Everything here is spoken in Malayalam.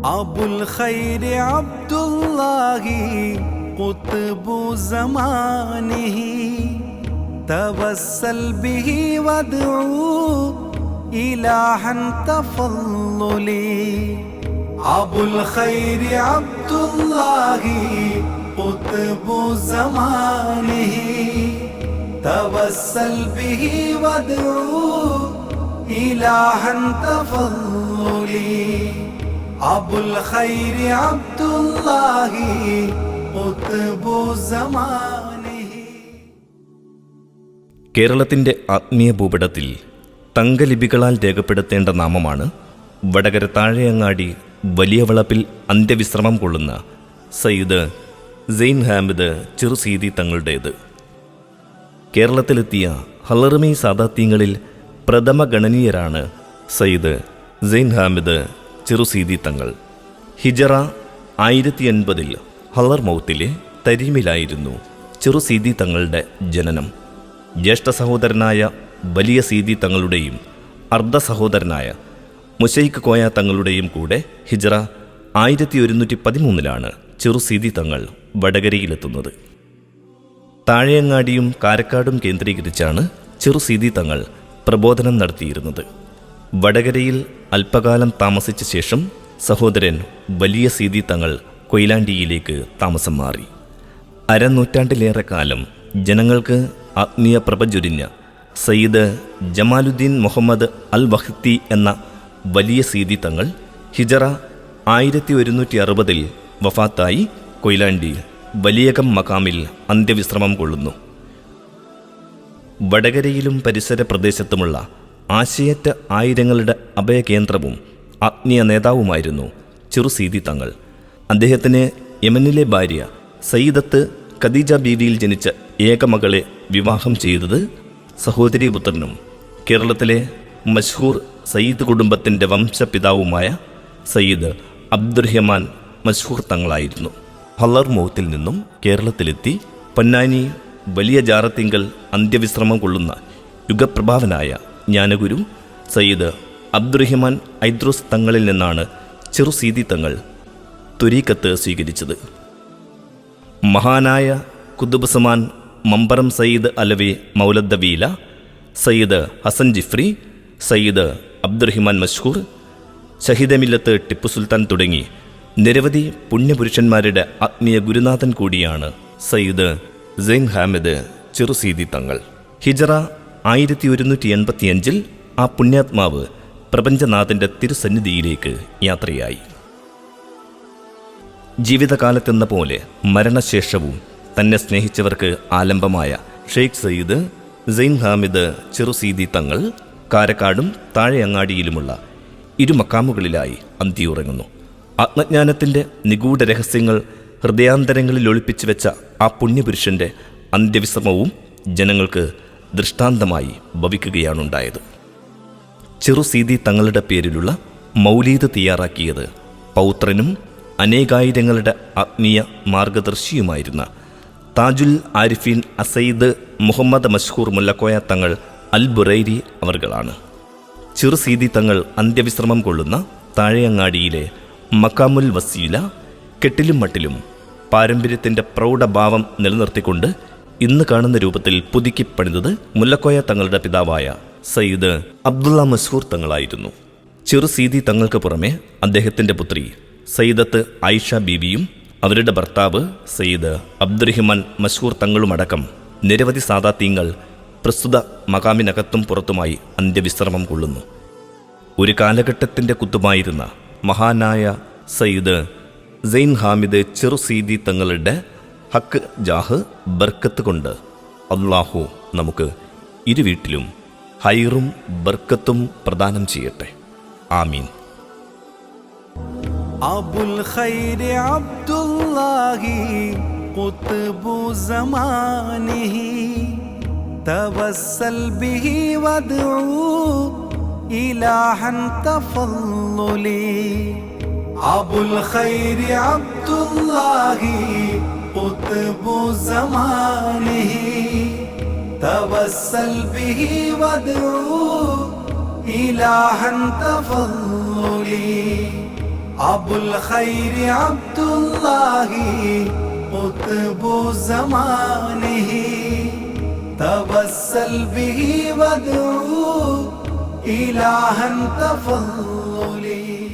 അബുൽ ഖൈർ അബ്ദുല്ലാഹി ഖുത്ബു സമാനിഹി തവസ്സൽ ബിഹി വദ്ഉ ഇലാഹൻ തഫള്ളുലി. അബുൽ ഖൈർ അബ്ദുല്ലാഹി ഖുത്ബു സമാനിഹി തവസ്സൽ ബിഹി വദ്ഉ ഇലാഹൻ തഫള്ളുലി. അബുൽ ഖൈർ അബ്ദുല്ലാഹി ഖുത്ബു സമാനിഹി. കേരളത്തിൻ്റെ ആത്മീയ ഭൂപടത്തിൽ തങ്കലിപികളാൽ രേഖപ്പെടുത്തേണ്ട നാമമാണ് വടകര താഴെയങ്ങാടി വലിയ വളപ്പിൽ അന്ത്യവിശ്രമം കൊള്ളുന്ന സയ്യിദ് സൈൻ ഹാമിദ് ചെറുസീതി തങ്ങളുടേത്. കേരളത്തിലെത്തിയ ഹലറുമി സാദാത്യങ്ങളിൽ പ്രഥമ ഗണനീയരാണ് സയ്യിദ് സൈൻ ഹാമിദ് ചെറുസീതി തങ്ങൾ. ഹിജറ 1080 ഹലർ മൗത്തിലെ തരീമിലായിരുന്നു ചെറുസീതി തങ്ങളുടെ ജനനം. ജ്യേഷ്ഠ സഹോദരനായ വലിയ സീതി തങ്ങളുടെയും അർദ്ധ സഹോദരനായ മുശൈഖ് കോയ തങ്ങളുടെയും കൂടെ ഹിജറ 1113 ചെറുസീതി തങ്ങൾ വടകരയിലെത്തുന്നത്. താഴെയങ്ങാടിയും കാരക്കാടും കേന്ദ്രീകരിച്ചാണ് ചെറുസീതി തങ്ങൾ പ്രബോധനം നടത്തിയിരുന്നത്. വടകരയിൽ അല്പകാലം താമസിച്ച ശേഷം സഹോദരൻ വലിയ സീതി തങ്ങൾ കൊയിലാണ്ടിയിലേക്ക് താമസം മാറി. അരനൂറ്റാണ്ടിലേറെ കാലം ജനങ്ങൾക്ക് ആത്മീയ പ്രഭചൊരിഞ്ഞ സയ്യിദ് ജമാലുദ്ദീൻ മുഹമ്മദ് അൽ വഹ്തി എന്ന വലിയ സീതി തങ്ങൾ ഹിജറ 1160 വഫാത്തായി കൊയിലാണ്ടി വലിയകം മക്കാമിൽ അന്ത്യവിശ്രമം കൊള്ളുന്നു. വടകരയിലും പരിസര പ്രദേശത്തുമുള്ള ആശയറ്റ ആയിരങ്ങളുടെ അഭയകേന്ദ്രവും ആത്മീയ നേതാവുമായിരുന്നു ചെറുസീതി തങ്ങൾ. അദ്ദേഹത്തിന് യമനിലെ ഭാര്യ സയ്യിദത്ത് ഖദീജ ബീവിയിൽ ജനിച്ച ഏകമകളെ വിവാഹം ചെയ്തത് സഹോദരീപുത്രനും കേരളത്തിലെ മഷ്ഹൂർ സയ്യിദ് കുടുംബത്തിൻ്റെ വംശപിതാവുമായ സയ്യിദ് അബ്ദുറഹ്മാൻ മഷ്ഹൂർ തങ്ങളായിരുന്നു. ഹലർ മൗത്തിൽ നിന്നും കേരളത്തിലെത്തി പൊന്നാനി വലിയ ജാറത്തിങ്കൽ അന്ത്യവിശ്രമം കൊള്ളുന്ന യുഗപ്രഭാവനായ ജ്ഞാനഗുരു സയ്യിദ് അബ്ദുറഹ്മാൻ ഐദ്രൂസ് തങ്ങളിൽ നിന്നാണ് ചെറുസീതി തങ്ങൾ തുരീഖത്ത് സ്വീകരിച്ചത്. മഹാനായ ഖുതുബ്സമാൻ മമ്പറം സയ്യിദ് അലവി മൗലദ്ദവീല, സയ്യിദ് ഹസൻ ജിഫ്രി, സയ്യിദ് അബ്ദുറഹ്മാൻ മഷ്ഹൂർ, ഷഹീദമില്ലത്ത് ടിപ്പു സുൽത്താൻ തുടങ്ങി നിരവധി പുണ്യപുരുഷന്മാരുടെ ആത്മീയ ഗുരുനാഥൻ കൂടിയാണ് സയ്യിദ് സൈൻ ഹാമിദ് ചെറുസീതി തങ്ങൾ. ഹിജറ 1185 ആ പുണ്യാത്മാവ് പ്രപഞ്ചനാഥൻ്റെ തിരുസന്നിധിയിലേക്ക് യാത്രയായി. ജീവിതകാലത്തെന്ന പോലെ മരണശേഷവും തന്നെ സ്നേഹിച്ചവർക്ക് ആലംബമായ ഷെയ്ഖ് സയ്യിദ് സൈൻ ഹാമിദ് ചെറുസീതി തങ്ങൾ കാരക്കാടും താഴെയങ്ങാടിയിലുമുള്ള ഇരുമക്കാമുകളിലായി അന്തിയുറങ്ങുന്നു. ആത്മജ്ഞാനത്തിൻ്റെ നിഗൂഢ രഹസ്യങ്ങൾ ഹൃദയാന്തരങ്ങളിൽ ഒളിപ്പിച്ചു വെച്ച ആ പുണ്യപുരുഷൻ്റെ അന്ത്യവിശ്രമവും ജനങ്ങൾക്ക് ദൃഷ്ടാന്തമായി ഭവിക്കുകയാണുണ്ടായത്. ചെറുസീതി തങ്ങളുടെ പേരിലുള്ള മൗലീദ് തയ്യാറാക്കിയത് പൗത്രനും അനേകായിരങ്ങളുടെ ആത്മീയ മാർഗദർശിയുമായിരുന്ന താജുൽ ആരിഫീൻ അസയ്യിദ് മുഹമ്മദ് മഷ്ഹൂർ മുല്ലക്കോയ തങ്ങൾ അൽ ബുറൈരി അവർകളാണ്. ചെറുസീതി തങ്ങൾ അന്ത്യവിശ്രമം കൊള്ളുന്ന താഴെയങ്ങാടിയിലെ മക്കാമുൽ വസീല കെട്ടിലും മട്ടിലും പാരമ്പര്യത്തിൻ്റെ പ്രൗഢഭാവം നിലനിർത്തിക്കൊണ്ട് ഇന്ന് കാണുന്ന രൂപത്തിൽ പുതുക്കി പണിതത് മുല്ലക്കോയ തങ്ങളുടെ പിതാവായ സയ്യിദ് അബ്ദുള്ള മഷ്ഹൂർ തങ്ങളായിരുന്നു. ചെറുസീതി തങ്ങൾക്ക് പുറമെ അദ്ദേഹത്തിൻ്റെ പുത്രി സയ്യിദത്ത് ആയിഷ ബീബിയും അവരുടെ ഭർത്താവ് സയ്യിദ് അബ്ദുറഹ്മാൻ മഷ്ഹൂർ തങ്ങളുമടക്കം നിരവധി സാദാത്യങ്ങൾ പ്രസ്തുത മകാമിനകത്തും പുറത്തുമായി അന്ത്യവിശ്രമം കൊള്ളുന്നു. ഒരു കാലഘട്ടത്തിൻ്റെ കുത്തുമായിരുന്ന മഹാനായ സയ്യിദ് സൈൻ ഹാമിദ് ചെറുസീതി തങ്ങളുടെ ഹക്ക് ജാഹ് ബർക്കത്ത് കൊണ്ട് അല്ലാഹു നമുക്ക് ഇരുവീട്ടിലും ഹൈറും ബർക്കത്തും പ്രദാനം ചെയ്യട്ടെ. ആമീൻ. അബുൽ ഖൈർ അബ്ദുല്ലാഹി ഖുത്ബു സമാനിഹി തവസ്സൽ ബിഹി വദ്ഉ ഇലാഹൻ തഫള്ളുലി. അബുൽ ഖൈർ അബ്ദുല്ലാഹി ഖുത്ബു സമാനിഹി തവസ്സൽ ബിഹി വദ്ഉ ഇലാഹൻ തഫള്ളുലി. അബുൽ ഖൈരി അബ്ദുല്ലാഹി ഖുത്ബു സമാനിഹി തവസ്സൽ ബിഹി വദഉ ഇലാഹൻ തഫളലി.